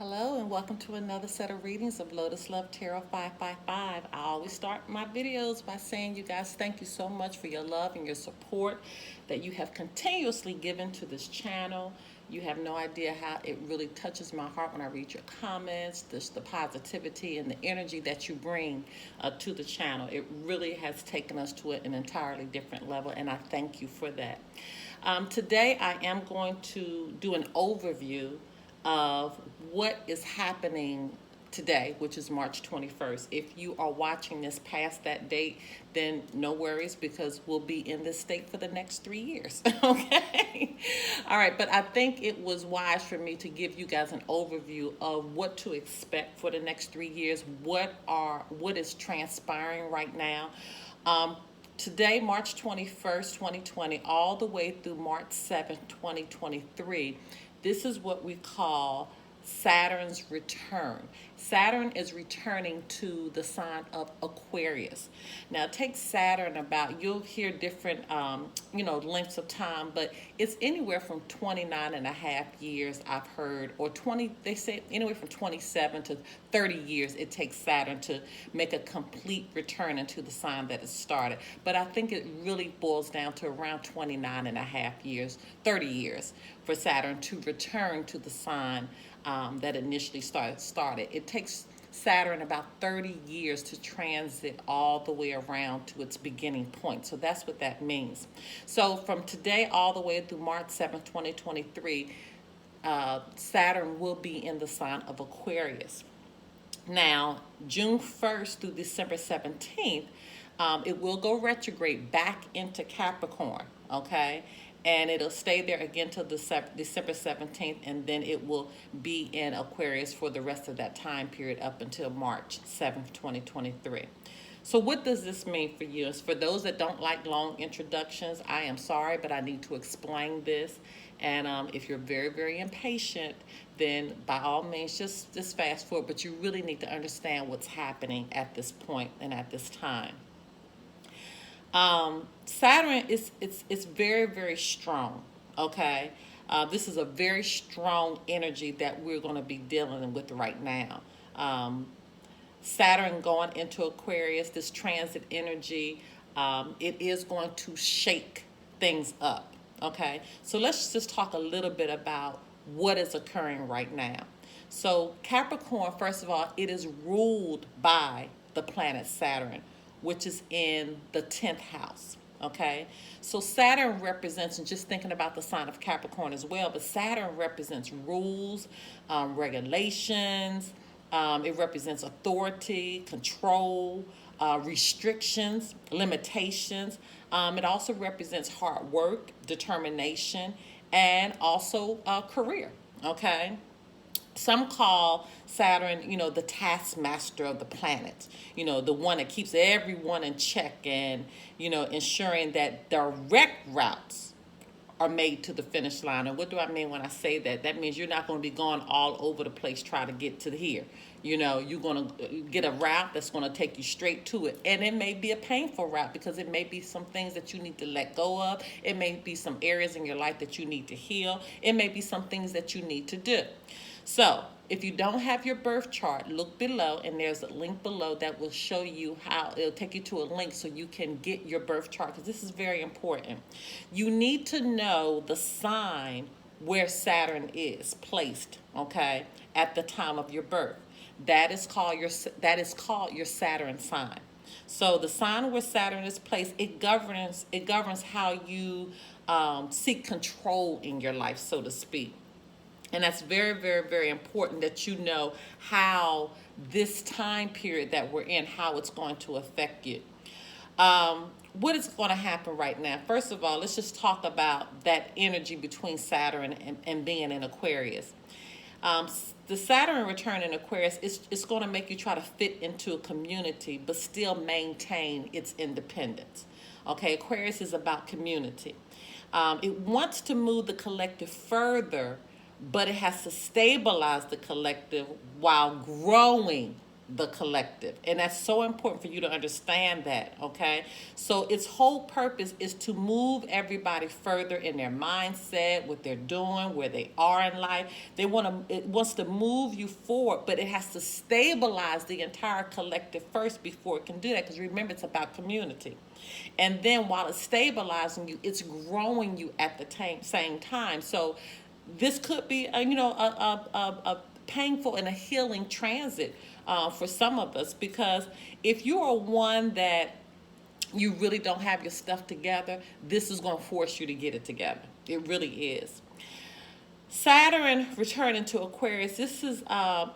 Hello and welcome to another set of readings of Lotus Love Tarot 555. I always start my videos by saying, you guys, thank you so much for your love and your support that you have continuously given to this channel. You have no idea how it really touches my heart when I read your comments, the positivity and the energy that you bring to the channel. It really has taken us to an entirely different level, and I thank you for that. Today I am going to do an overview of what is happening today, which is March 21st. If you are watching this past that date, then no worries, because we'll be in this state for the next 3 years. Okay. All right. But I think it was wise for me to give you guys an overview of what to expect for the next 3 years. What is transpiring right now. Today, March 21st, 2020, all the way through March 7th, 2023, this is what we call Saturn's return. Saturn is returning to the sign of Aquarius. Now, it takes Saturn about, you'll hear different, lengths of time, but it's anywhere from 29 and a half years, I've heard, or 20, they say anywhere from 27 to 30 years it takes Saturn to make a complete return into the sign that it started. But I think it really boils down to around 29 and a half years, 30 years for Saturn to return to the sign that initially started. It takes Saturn about 30 years to transit all the way around to its beginning point. So that's what that means. So from today all the way through March 7th, 2023, Saturn will be in the sign of Aquarius. Now, June 1st through December 17th, it will go retrograde back into Capricorn, okay? And it'll stay there again till December 17th, and then it will be in Aquarius for the rest of that time period up until March 7th, 2023. So what does this mean for you? As for those that don't like long introductions, I am sorry, but I need to explain this. And if you're very, very impatient, then by all means, just fast forward. But you really need to understand what's happening at this point and at this time. Saturn it's very, very strong. Okay. This is a very strong energy that we're going to be dealing with right now. Saturn going into Aquarius, this transit energy, it is going to shake things up. Okay. So let's just talk a little bit about what is occurring right now. So Capricorn, first of all, it is ruled by the planet Saturn, which is in the 10th house. Okay, so Saturn represents, and just thinking about the sign of Capricorn as well, but Saturn represents rules, regulations, it represents authority, control, restrictions, limitations. It also represents hard work, determination, and also career. Okay. Some call Saturn, the taskmaster of the planets, the one that keeps everyone in check and, ensuring that direct routes are made to the finish line. And what do I mean when I say that? That means you're not going to be going all over the place trying to get to here. You're going to get a route that's going to take you straight to it. And it may be a painful route because it may be some things that you need to let go of. It may be some areas in your life that you need to heal. It may be some things that you need to do. So if you don't have your birth chart, look below, and there's a link below that will show you how. It'll take you to a link so you can get your birth chart, because this is very important. You need to know the sign where Saturn is placed, okay, at the time of your birth. That is called your Saturn sign. So the sign where Saturn is placed, it governs how you seek control in your life, so to speak. And that's very, very, very important that you know how this time period that we're in, how it's going to affect you. What is going to happen right now? First of all, let's just talk about that energy between Saturn and being in Aquarius. The Saturn return in Aquarius is going to make you try to fit into a community, but still maintain its independence. Okay, Aquarius is about community. It wants to move the collective further, but it has to stabilize the collective while growing the collective. And that's so important for you to understand that, okay? So its whole purpose is to move everybody further in their mindset, what they're doing, where they are in life. It wants to move you forward, but it has to stabilize the entire collective first before it can do that. Because remember, it's about community. And then while it's stabilizing you, it's growing you at the same time. So this could be, a painful and a healing transit for some of us, because if you are one that you really don't have your stuff together, this is going to force you to get it together. It really is. Saturn returning to Aquarius, this is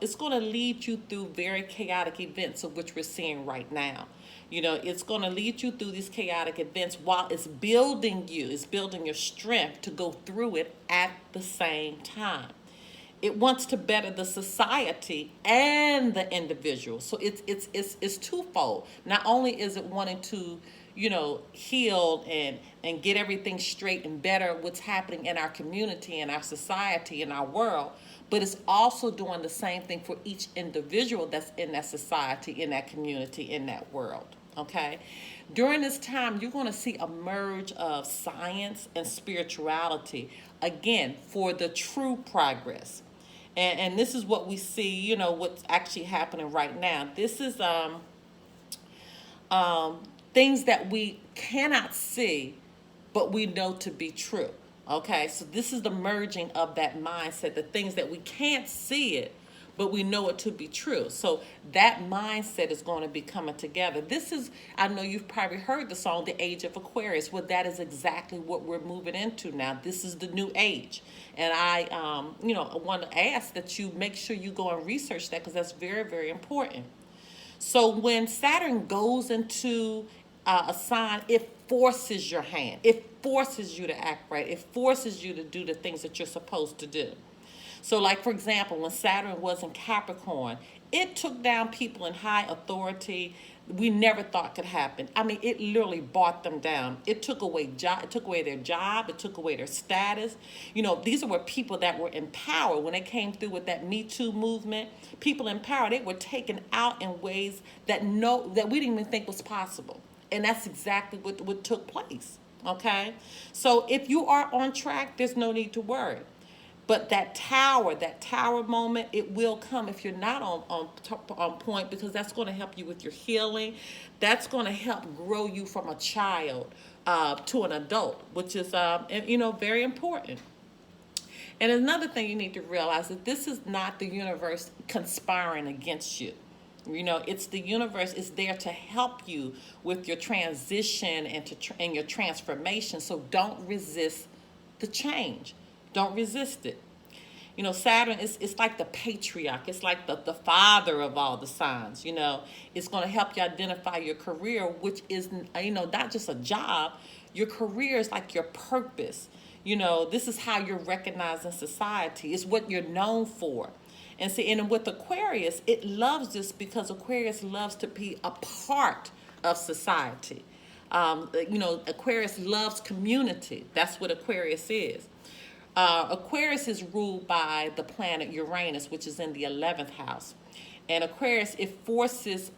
it's going to lead you through very chaotic events, of which we're seeing right now. It's going to lead you through these chaotic events while it's building you. It's building your strength to go through it at the same time. It wants to better the society and the individual. So it's twofold. Not only is it wanting to, heal and get everything straight and better what's happening in our community, in our society, in our world, but it's also doing the same thing for each individual that's in that society, in that community, in that world. Okay? During this time, you're going to see a merge of science and spirituality, again, for the true progress. And this is what we see, what's actually happening right now. This is things that we cannot see, but we know to be true. Okay, so this is the merging of that mindset, the things that we can't see it, but we know it to be true. So that mindset is going to be coming together. This is, I know you've probably heard the song, The Age of Aquarius. Well, that is exactly what we're moving into now. This is the new age. And I want to ask that you make sure you go and research that, because that's very, very important. So when Saturn goes into a sign, it forces your hand. It forces you to act right. It forces you to do the things that you're supposed to do. So like, for example, when Saturn was in Capricorn, it took down people in high authority we never thought could happen. I mean, it literally brought them down. It took away it took away their job. It took away their status. These were people that were in power. When they came through with that Me Too movement, people in power, they were taken out in ways that we didn't even think was possible. And that's exactly what took place. Okay? So if you are on track, there's no need to worry. But that tower moment, it will come if you're not on point, because that's going to help you with your healing. That's going to help grow you from a child to an adult, which is, very important. And another thing you need to realize that this is not the universe conspiring against you. It's the universe is there to help you with your transition and your transformation. So don't resist the change. Don't resist it. Saturn it's like the patriarch. It's like the father of all the signs. It's going to help you identify your career, which is, not just a job. Your career is like your purpose. This is how you're recognized in society. It's what you're known for. And with Aquarius, it loves this because Aquarius loves to be a part of society. Aquarius loves community. That's what Aquarius is. Aquarius is ruled by the planet Uranus, which is in the 11th house. And Aquarius, it forces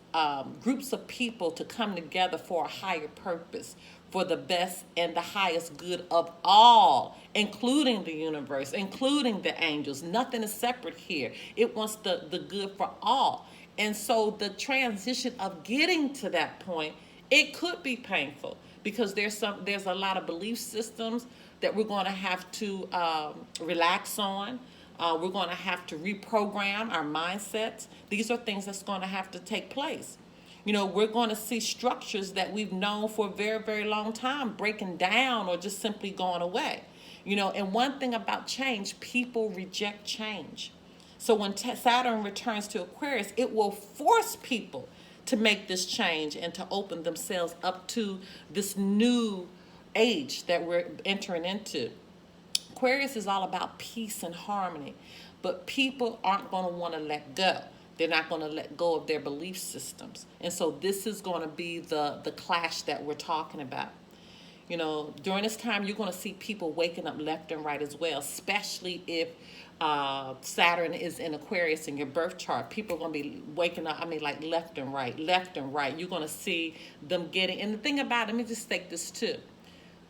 groups of people to come together for a higher purpose, for the best and the highest good of all, including the universe, including the angels. Nothing is separate here. It wants the good for all. And so the transition of getting to that point, it could be painful, because there's a lot of belief systems that we're going to have to relax on. We're going to have to reprogram our mindsets. These are things that's going to have to take place. We're going to see structures that we've known for a very, very long time breaking down or just simply going away. And one thing about change, people reject change. So when Saturn returns to Aquarius, it will force people to make this change and to open themselves up to this new age that we're entering into. Aquarius is all about peace and harmony, but people aren't going to want to let go. They're not going to let go of their belief systems. And so this is going to be the clash that we're talking about. You know, during this time, you're going to see people waking up left and right as well, especially if Saturn is in Aquarius in your birth chart. People are going to be waking up, I mean, like left and right, left and right. You're going to see them getting, and the thing about it, let me just state this too.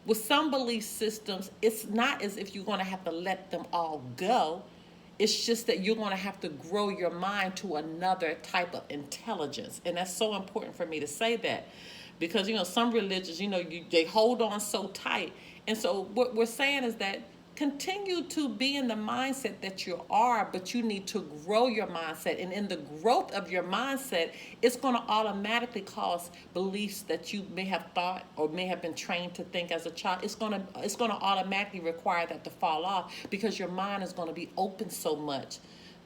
With some belief systems, it's not as if you're going to have to let them all go. It's just that you're going to have to grow your mind to another type of intelligence. And that's so important for me to say that. Because, you know, some religions, you know, they hold on so tight. And so what we're saying is that continue to be in the mindset that you are, but you need to grow your mindset. And in the growth of your mindset, it's going to automatically cause beliefs that you may have thought or may have been trained to think as a child. It's going to automatically require that to fall off, because your mind is going to be open so much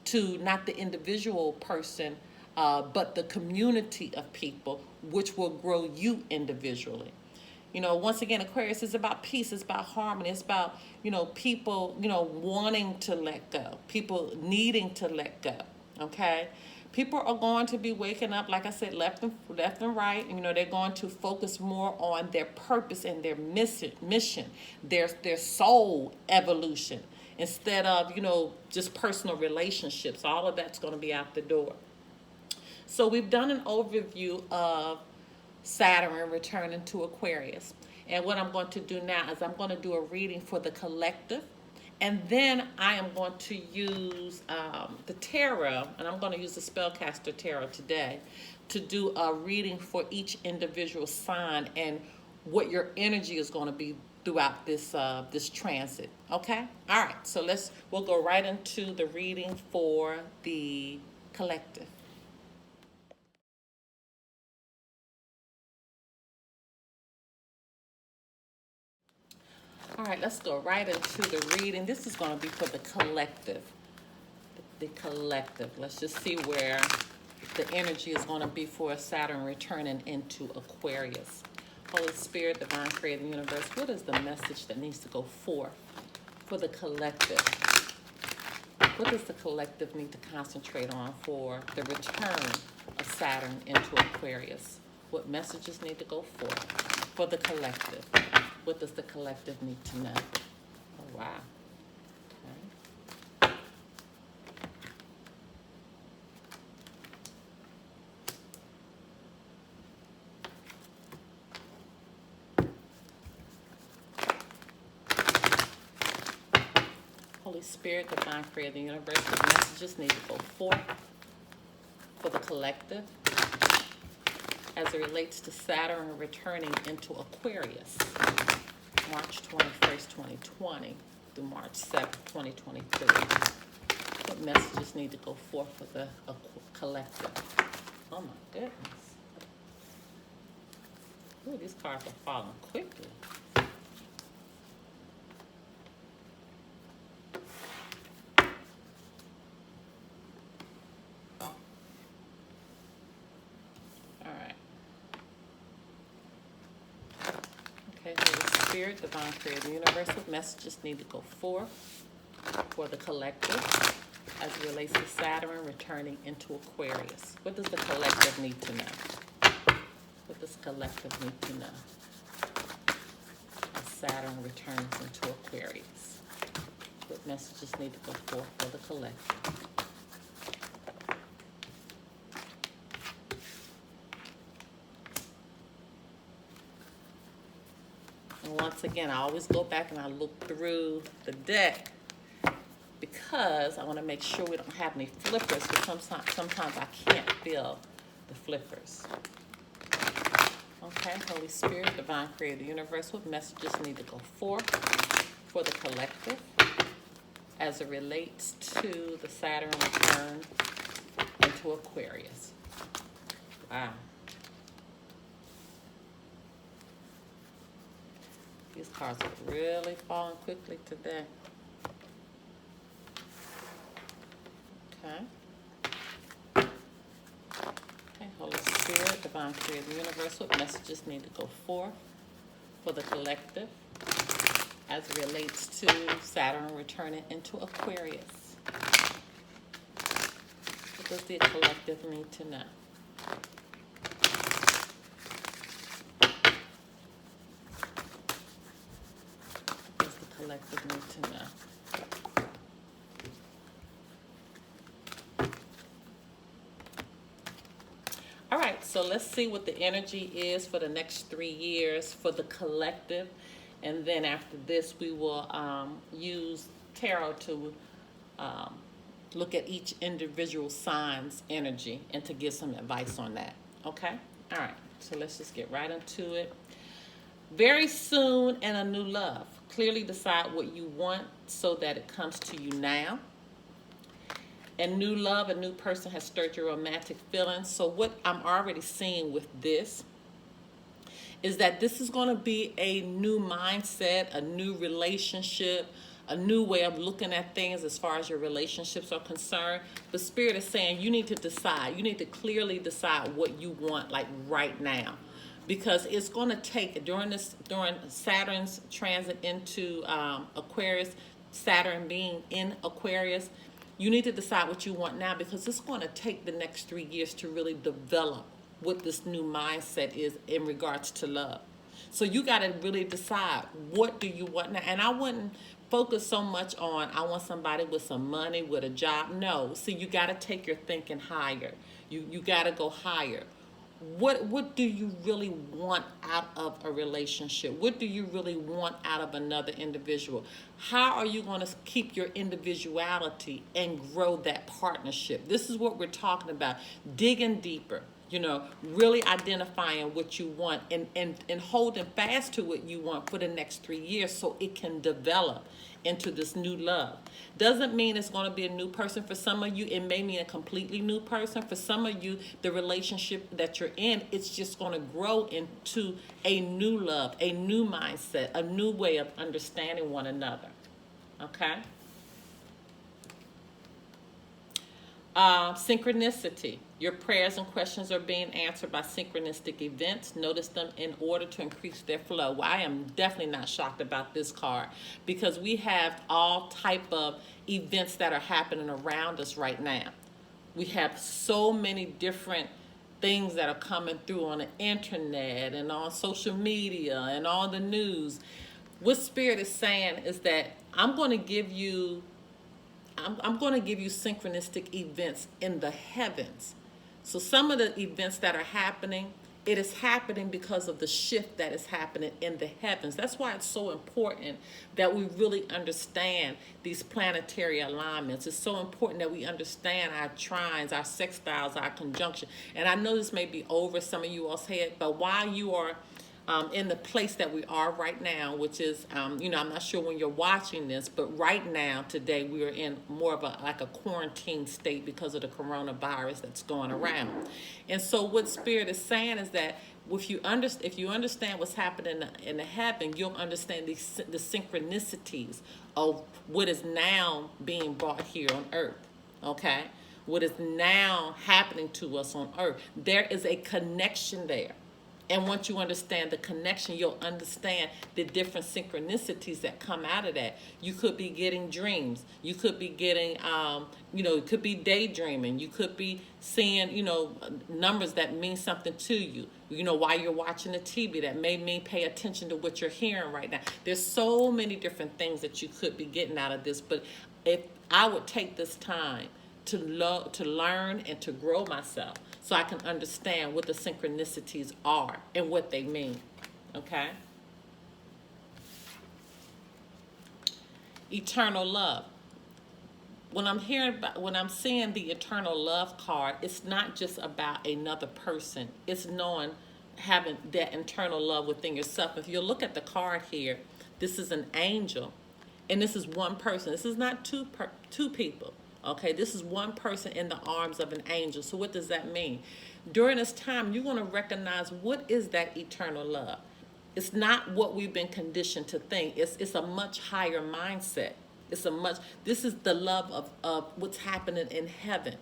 to not the individual person, but the community of people, which will grow you individually. You know, once again, Aquarius is about peace. It's about harmony. It's about, you know, people, you know, wanting to let go. People needing to let go, okay? People are going to be waking up, like I said, left and right. You know, they're going to focus more on their purpose and their mission, their soul evolution, instead of, you know, just personal relationships. All of that's going to be out the door. So we've done an overview of Saturn returning to Aquarius. And what I'm going to do now is I'm going to do a reading for the collective. And then I am going to use the tarot, and I'm going to use the Spellcaster Tarot today to do a reading for each individual sign and what your energy is going to be throughout this transit. Okay? All right. So we'll go right into the reading for the collective. All right, let's go right into the reading. This is going to be for the collective. The collective. Let's just see where the energy is going to be for Saturn returning into Aquarius. Holy Spirit, Divine Creator, Universe, what is the message that needs to go forth for the collective? What does the collective need to concentrate on for the return of Saturn into Aquarius? What messages need to go forth for the collective? What does the collective need to know? Oh, wow. Okay. Holy Spirit, Divine Creator, the Universe, what messages need to go forth for the collective as it relates to Saturn returning into Aquarius, March 21st, 2020 through March 7th, 2023. What messages need to go forth for the collective? Oh my goodness. Ooh, these cards are falling quickly. Spirit, Divine Creator, the Universe, what messages need to go forth for the collective as it relates to Saturn returning into Aquarius? What does the collective need to know? What does collective need to know as Saturn returns into Aquarius? What messages need to go forth for the collective? Once again, I always go back and I look through the deck because I want to make sure we don't have any flippers, because sometimes I can't feel the flippers. Okay, Holy Spirit, Divine Creator, Universe, what messages need to go forth for the collective as it relates to the Saturn return into Aquarius? Wow. These cards are really falling quickly today. Okay. Okay, Holy Spirit, Divine Creator, Universe, what messages need to go forth for the collective as it relates to Saturn returning into Aquarius? What does the collective need to know? collective need to know? All right, so let's see what the energy is for the next 3 years for the collective. And then after this, we will use tarot to look at each individual sign's energy and to give some advice on that. Okay? All right, so let's just get right into it. Very soon, and a new love. Clearly decide what you want so that it comes to you now. And new love, a new person has stirred your romantic feelings. So what I'm already seeing with this is that this is going to be a new mindset, a new relationship, a new way of looking at things as far as your relationships are concerned. The Spirit is saying you need to decide. You need to clearly decide what you want, like right now. Because it's going to take, during Saturn's transit into Aquarius, Saturn being in Aquarius, you need to decide what you want now, because it's going to take the next 3 years to really develop what this new mindset is in regards to love. So you got to really decide, what do you want now? And I wouldn't focus so much on, I want somebody with some money, with a job. No, see, you got to take your thinking higher. You got to go higher. What do you really want out of a relationship? What do you really want out of another individual? How are you going to keep your individuality and grow that partnership? This is what we're talking about. Digging deeper, really identifying what you want and holding fast to what you want for the next 3 years so it can develop into this new love. Doesn't mean it's going to be a new person. For some of you, it may mean a completely new person. For some of you, the relationship that you're in, it's just going to grow into a new love, a new mindset, a new way of understanding one another. Okay? Synchronicity. Your prayers and questions are being answered by synchronistic events. Notice them in order to increase their flow. Well, I am definitely not shocked about this card, because we have all type of events that are happening around us right now. We have so many different things that are coming through on the internet and on social media and on the news. What Spirit is saying is that I'm going to give you synchronistic events in the heavens. So some of the events that are happening, it is happening because of the shift that is happening in the heavens. That's why it's so important that we really understand these planetary alignments. It's so important that we understand our trines, our sextiles, our conjunction. And I know this may be over some of you all's head, but while you are in the place that we are right now, which is, I'm not sure when you're watching this, but right now, today, we are in more of a quarantine state because of the coronavirus that's going around. And so what Spirit is saying is that if you understand what's happening in the heaven, you'll understand the synchronicities of what is now being brought here on earth, okay? What is now happening to us on earth. There is a connection there. And once you understand the connection, you'll understand the different synchronicities that come out of that. You could be getting dreams. You could be getting, it could be daydreaming. You could be seeing, numbers that mean something to you. While you're watching the TV, that may mean pay attention to what you're hearing right now. There's so many different things that you could be getting out of this. But if I would take this time to learn and to grow myself, so I can understand what the synchronicities are and what they mean, okay? Eternal love. When I'm seeing the eternal love card, it's not just about another person. It's having that internal love within yourself. If you look at the card here, this is an angel, and this is one person. This is not two people. Okay, this is one person in the arms of an angel. So what does that mean? During this time, you're going to recognize what is that eternal love. It's not what we've been conditioned to think. It's a much higher mindset. This is the love of what's happening in heaven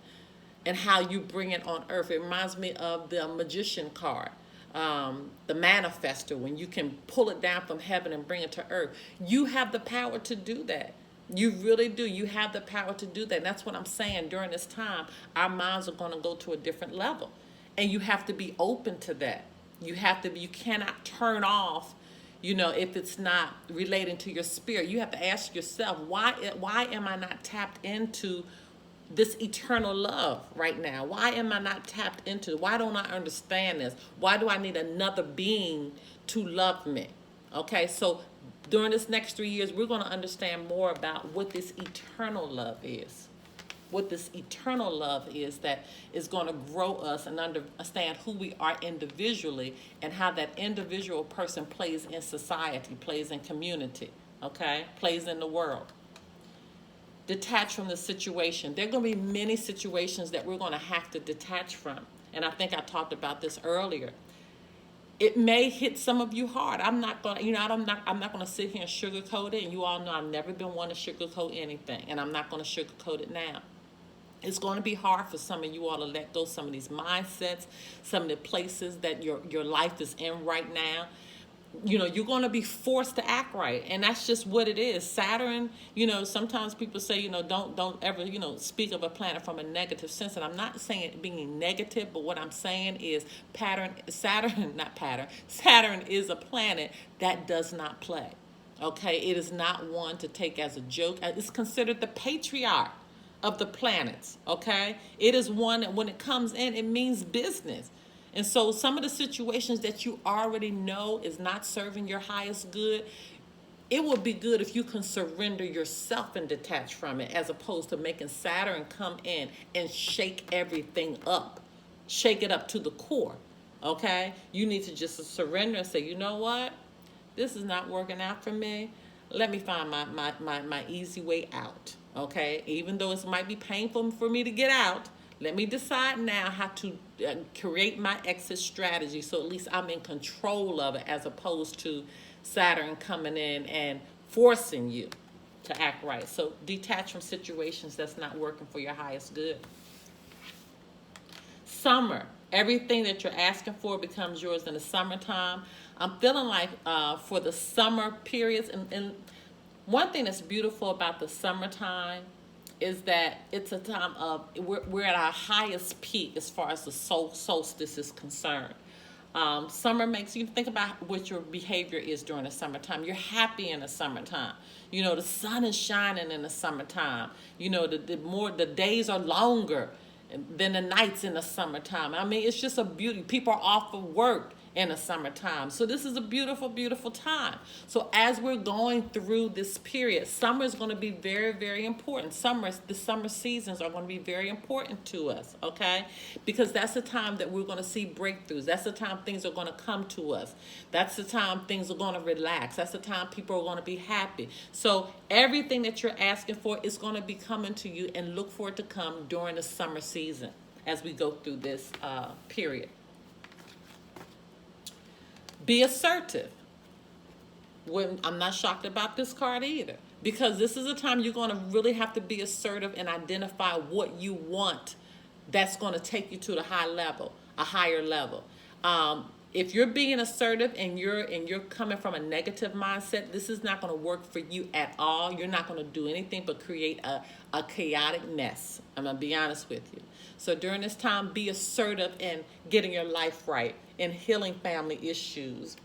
and how you bring it on earth. It reminds me of the magician card, the manifester, when you can pull it down from heaven and bring it to earth. You have the power to do that. You really do. You have the power to do that. And that's what I'm saying. During this time, our minds are going to go to a different level. And you have to be open to that. You cannot turn off You know, if it's not relating to your spirit, you have to ask yourself, why am I not tapped into this eternal love right now? Why am I not tapped into? Why don't I understand this? Why do I need another being to love me? Okay, so during this next 3 years, we're going to understand more about what this eternal love is. What this eternal love is that is going to grow us and understand who we are individually and how that individual person plays in society, plays in community, okay, plays in the world. Detach from the situation. There are going to be many situations that we're going to have to detach from. And I think I talked about this earlier. It may hit some of you hard. I'm not going to, I'm not going to sit here and sugarcoat it. And you all know I've never been one to sugarcoat anything. And I'm not going to sugarcoat it now. It's going to be hard for some of you all to let go some of these mindsets, some of the places that your life is in right now. You're going to be forced to act right, and that's just what it is. Saturn, sometimes people say, don't ever, speak of a planet from a negative sense, and I'm not saying it being negative, but what I'm saying is Saturn is a planet that does not play, okay? It is not one to take as a joke. It's considered the patriarch of the planets, okay? It is one that when it comes in, it means business. And so some of the situations that you already know is not serving your highest good, it would be good if you can surrender yourself and detach from it, as opposed to making Saturn come in and shake everything up, shake it up to the core, okay? You need to just surrender and say, you know what? This is not working out for me. Let me find my easy way out, okay? Even though it might be painful for me to get out, let me decide now how to create my exit strategy so at least I'm in control of it, as opposed to Saturn coming in and forcing you to act right. So detach from situations that's not working for your highest good. Summer. Everything that you're asking for becomes yours in the summertime. I'm feeling like for the summer periods, and one thing that's beautiful about the summertime is that it's a time of, we're at our highest peak as far as the solstice is concerned. Summer makes you think about what your behavior is during the summertime. You're happy in the summertime. The sun is shining in the summertime. The days are longer than the nights in the summertime. I mean, it's just a beauty. People are off of work in the summertime. So this is a beautiful, beautiful time. So as we're going through this period, summer is going to be very, very important. The summer seasons are going to be very important to us, okay? Because that's the time that we're going to see breakthroughs. That's the time things are going to come to us. That's the time things are going to relax. That's the time people are going to be happy. So everything that you're asking for is going to be coming to you, and look for it to come during the summer season as we go through this period. Be assertive. I'm not shocked about this card either, because this is a time you're going to really have to be assertive and identify what you want that's going to take you to the a higher level. If you're being assertive and you're coming from a negative mindset, this is not going to work for you at all. You're not going to do anything but create a chaotic mess. I'm going to be honest with you. So during this time, be assertive in getting your life right, and healing family issues,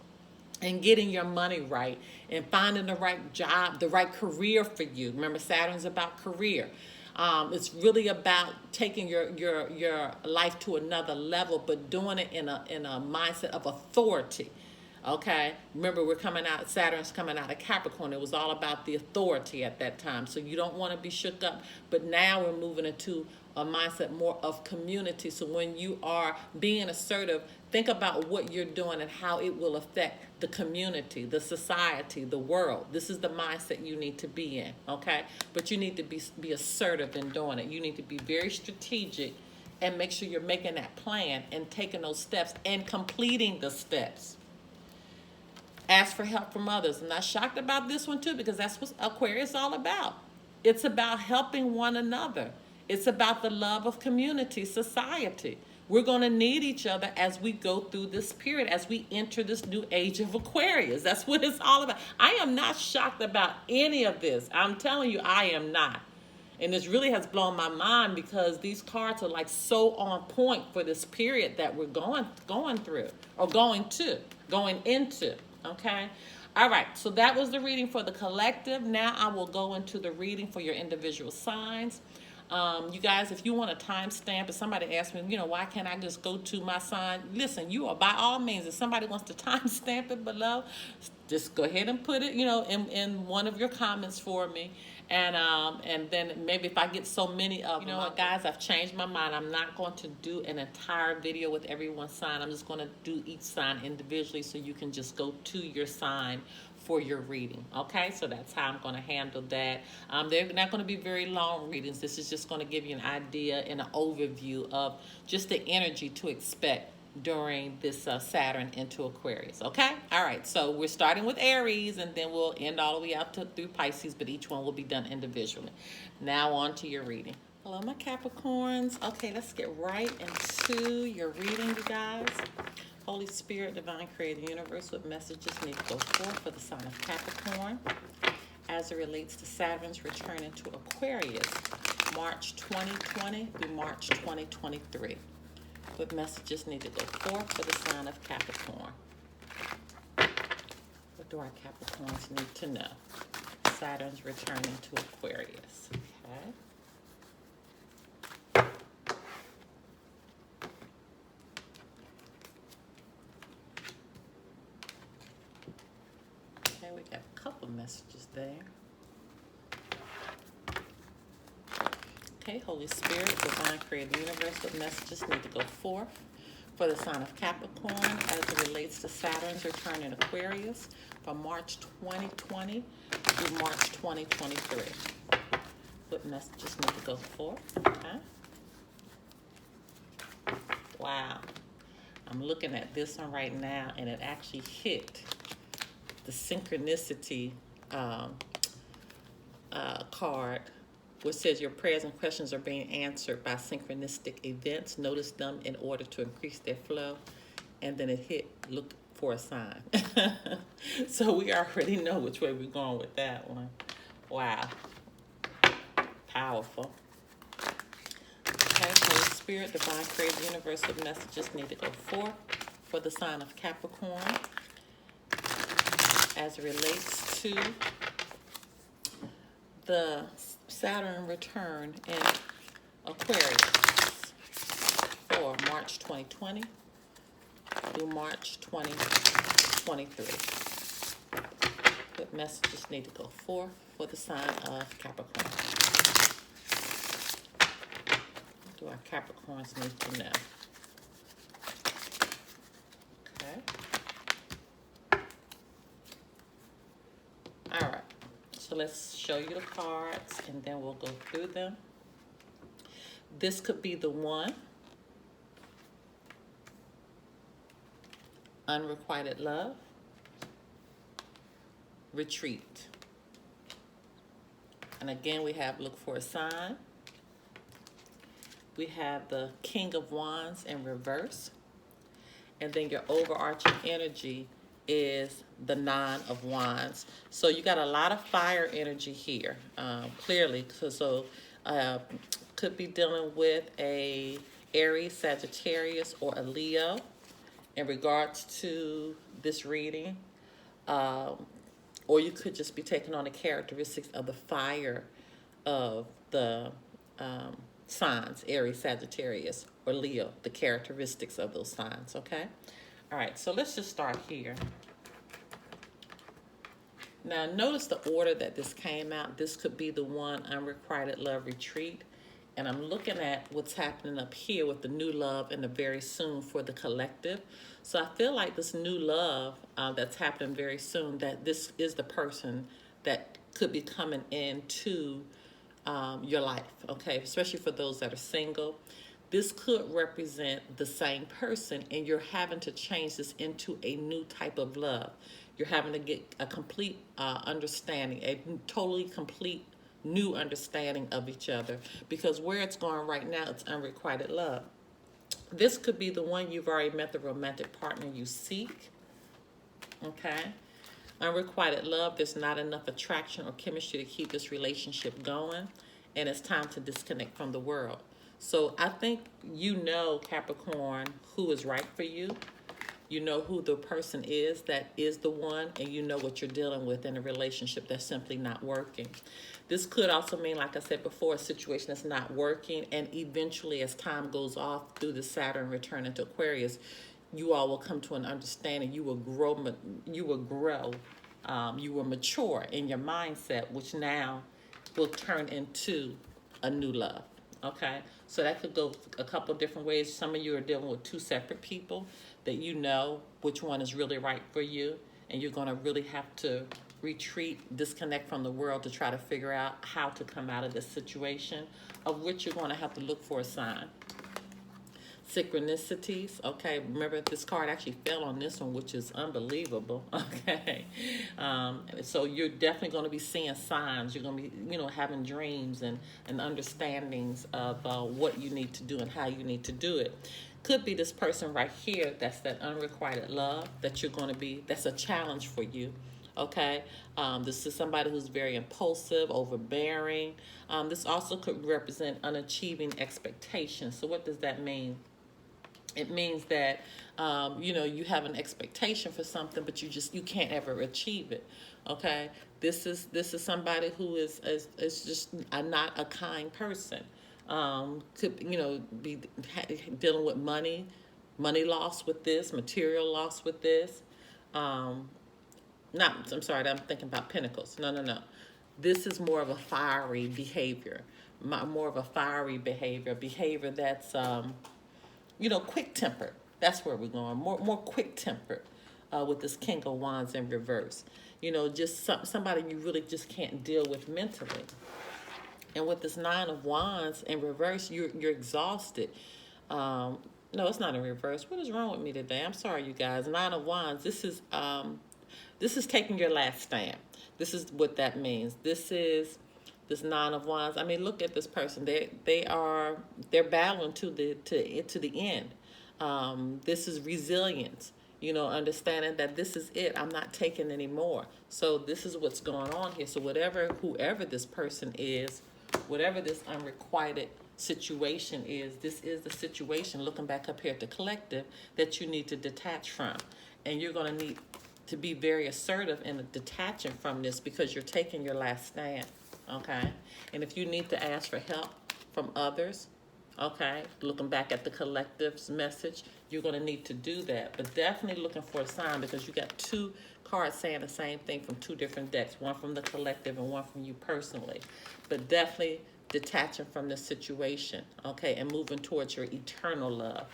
and getting your money right, and finding the right job, the right career for you. Remember, Saturn's about career. It's really about taking your life to another level, but doing it in a mindset of authority. Okay, remember Saturn's coming out of Capricorn. It was all about the authority at that time. So you don't want to be shook up, but now we're moving into a mindset more of community. So when you are being assertive, think about what you're doing and how it will affect the community, the society, the world. This is the mindset you need to be in, okay? But you need to be assertive in doing it. You need to be very strategic and make sure you're making that plan and taking those steps and completing the steps. Ask for help from others. I'm not shocked about this one too, because that's what Aquarius is all about. It's about helping one another. It's about the love of community, society. We're going to need each other as we go through this period, as we enter this new age of Aquarius. That's what it's all about. I am not shocked about any of this. I'm telling you, I am not. And this really has blown my mind, because these cards are like so on point for this period that we're going through, or going into, okay? All right, so that was the reading for the collective. Now I will go into the reading for your individual signs. You guys, if you want a timestamp, if somebody asks me, why can't I just go to my sign? Listen, you are by all means, if somebody wants to timestamp it below, just go ahead and put it, in one of your comments for me. And then maybe if I get so many of them, you know what, guys, I've changed my mind. I'm not going to do an entire video with everyone's sign. I'm just going to do each sign individually so you can just go to your sign for your reading. Okay, so that's how I'm going to handle that. They're not going to be very long readings. This is just going to give you an idea and an overview of just the energy to expect during this Saturn into Aquarius. Okay, all right, so we're starting with Aries, and then we'll end all the way out through Pisces, but each one will be done individually. Now on to your reading. Hello, my Capricorns. Okay, let's get right into your reading, you guys. Holy Spirit, Divine Creator Universe, what messages need to go forth for the sign of Capricorn as it relates to Saturn's return into Aquarius, March 2020 through March 2023. What messages need to go forth for the sign of Capricorn? What do our Capricorns need to know? Saturn's returning to Aquarius. Okay. Okay, we got a couple messages there. Okay, Holy Spirit, Divine Creator Universe, what messages need to go forth for the sign of Capricorn as it relates to Saturn's return in Aquarius from March 2020 through March 2023? What messages need to go forth? Okay. Wow. I'm looking at this one right now, and it actually hit the synchronicity card, which says your prayers and questions are being answered by synchronistic events. Notice them in order to increase their flow. And then it hit look for a sign. So we already know which way we're going with that one. Wow. Powerful. Okay, Holy Spirit, Divine Creator Universe, what messages need to go forth for the sign of Capricorn as it relates to the Saturn return in Aquarius for March 2020 through March 2023. What messages need to go forth for the sign of Capricorn? What do our Capricorns need to know? Okay. All right. So let's show you the cards, and then we'll go through them. This could be the one. Unrequited love. Retreat. And again, we have look for a sign. We have the King of Wands in reverse. And then your overarching energy is the Nine of Wands. So you got a lot of fire energy here, clearly. So could be dealing with a Aries, Sagittarius, or a Leo in regards to this reading. Or you could just be taking on the characteristics of the fire of the signs, Aries, Sagittarius, or Leo, the characteristics of those signs, okay? All right, so let's just start here. Now, notice the order that this came out. This could be the one, Unrequited Love Retreat. And I'm looking at what's happening up here with the new love and the very soon for the collective. So I feel like this new love that's happening very soon, that this is the person that could be coming into your life, okay? Especially for those that are single. This could represent the same person, and you're having to change this into a new type of love. You're having to get a complete understanding, a totally complete new understanding of each other, because where it's going right now, it's unrequited love. This could be the one you've already met, the romantic partner you seek, okay? Unrequited love, there's not enough attraction or chemistry to keep this relationship going, and it's time to disconnect from the world. So I think you know, Capricorn, who is right for you. You know who the person is that is the one, and you know what you're dealing with in a relationship that's simply not working. This could also mean, like I said before, a situation that's not working, and eventually, as time goes off through the Saturn return into Aquarius, you all will come to an understanding. You will grow. You will grow. You will mature in your mindset, which now will turn into a new love. Okay, so that could go a couple different ways. Some of you are dealing with two separate people that you know which one is really right for you, and you're going to really have to retreat, disconnect from the world to try to figure out how to come out of this situation, of which you're going to have to look for a sign. Synchronicities, okay, remember this card actually fell on this one, which is unbelievable. Okay, so you're definitely going to be seeing signs. You're going to be, having dreams and understandings of what you need to do and how you need to do it. Could be this person right here, that's that unrequited love that you're going to be, that's a challenge for you. Okay, this is somebody who's very impulsive, overbearing. This also could represent unachieving expectations. So what does that mean? It means that, you have an expectation for something, but you can't ever achieve it. Okay, this is somebody who is just not a kind person. Could be dealing with money loss with this, material loss with this. I'm sorry, I'm thinking about Pentacles. No. This is more of a fiery behavior, more of a fiery behavior that's quick-tempered. That's where we're going. More quick-tempered with this King of Wands in reverse. Just somebody you really just can't deal with mentally. And with this Nine of Wands in reverse, you're exhausted. No, it's not in reverse. What is wrong with me today? I'm sorry, you guys. Nine of Wands. This is taking your last stand. This is what that means. This Nine of Wands. I mean, look at this person. They're battling to the end. This is resilience. Understanding that this is it. I'm not taking anymore. So this is what's going on here. So whoever this person is, whatever this unrequited situation is, this is the situation, looking back up here at the collective, that you need to detach from. And you're going to need to be very assertive in detaching from this, because you're taking your last stand. Okay, and if you need to ask for help from others, okay, looking back at the collective's message, you're going to need to do that. But definitely looking for a sign, because you got two cards saying the same thing from two different decks, one from the collective and one from you personally. But definitely detaching from this situation, okay, and moving towards your eternal love.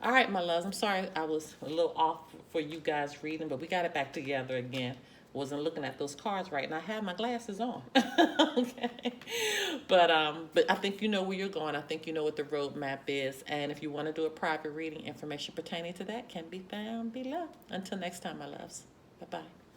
All right, my loves, I'm sorry I was a little off for you guys reading, but we got it back together again. Wasn't looking at those cards right, and I had my glasses on. Okay, but I think you know where you're going. I think you know what the roadmap is, and if you want to do a private reading, information pertaining to that can be found below. Until next time, my loves. Bye bye.